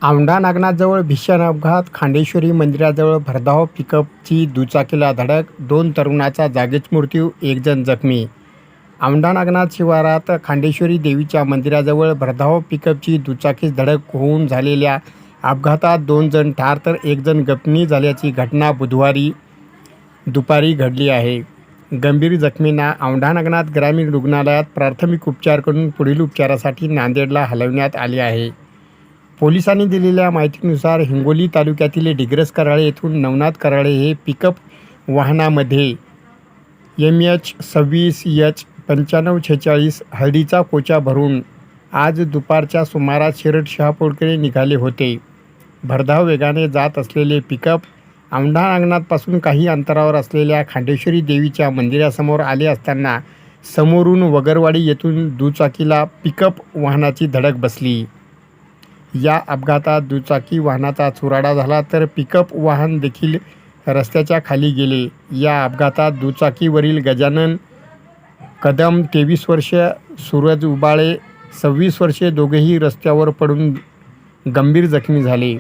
औंढा नागनाथजवळ भीषण अपघात, खांडेश्वरी मंदिराजवळ भरधाव पिकअपची दुचाकीला धडक, 2 तरुणाचा जागीच मृत्यू, 1 जण जखमी. औंढा नागनाथ शिवारात खांडेश्वरी देवीच्या मंदिराजवळ भरधाव पिकअपची दुचाकीस धडक होऊन झालेल्या अपघातात 2 जण ठार तर 1 जण जखमी झाल्याची घटना बुधवारी दुपारी घडली आहे. गंभीर जखमींना औंढा नागनाथ ग्रामीण रुग्णालयात प्राथमिक उपचार करून पुढील उपचारासाठी नांदेडला हलविण्यात आले आहे. पोलिसांनी दिलेल्या माहितीनुसार हिंगोली तालुक्यातील डिग्रस कराळे येथून नवनाथ कराळे हे पिकअप वाहनामध्ये MH26H9546 हळदीचा कोचा भरून आज दुपारच्या सुमारास शिरड शहापूरकडे निघाले होते. भरधाव वेगाने जात असलेले पिकअप औंढा नागनाथपासून काही अंतरावर असलेल्या खांडेश्वरी देवीच्या मंदिरासमोर आले असताना समोरून वगरवाडी येथून दुचाकीला पिकअप वाहनाची धडक बसली. या अपघातात दुचाकी वाहनाचा चुराडा झाला तर पिकअप वाहन देखील रस्त्याच्या खाली गेले. या अपघातात दुचाकीवरील गजानन कदम 23 वर्षे, सूरज उबाळे 26 वर्षे दोघेही रस्त्यावर पडून गंभीर जखमी झाले.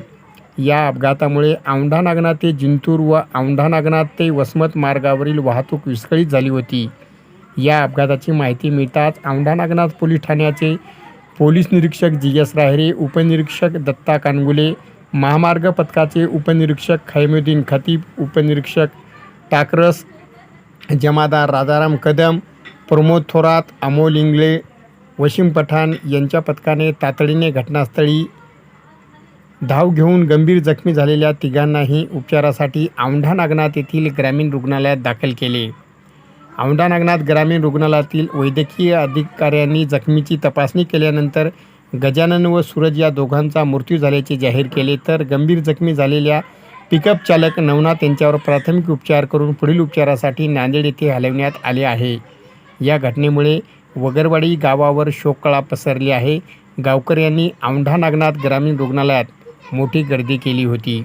या अपघातामुळे औंढा नागनाथ ते जिंतूर व औंढा नागनाथ ते वसमत मार्गावरील वाहतूक विस्कळीत झाली होती. या अपघाताची माहिती मिळताच औंढा नागनाथ पोलीस ठाण्याचे पोलीस निरीक्षक GS राहेरे, उपनिरीक्षक दत्ता कानगुले, महामार्ग पथकाचे उपनिरीक्षक खैमुद्दीन खतीब, उपनिरीक्षक टाकरस, जमादार राजाराम कदम, प्रमोद थोरात, अमोल इंगळे, वसीम पठाण यांच्या पथकाने तातडीने घटनास्थळी धाव घेऊन गंभीर जखमी झालेल्या तिघांनाही उपचारासाठी औंढा नागनाथ येथील ग्रामीण रुग्णालयात दाखल केले. औंढा नागनाथ ग्रामीण रुग्णालयातील वैद्यकीय अधिकाऱ्यांनी जखमीची तपासणी केल्यानंतर गजानन व सूरज या दोघांचा मृत्यू झाल्याचे जाहीर केले, तर गंभीर जखमी झालेल्या पिकअप चालक नवनाथ यांच्यावर प्राथमिक उपचार करून पुढील उपचारासाठी नांदेड येथे हलविण्यात आले आहे. या घटनेमुळे वगरवाडी गावावर शोककळा पसरली आहे. गावकऱ्यांनी औंढा नागनाथ ग्रामीण रुग्णालयात मोठी गर्दी केली होती.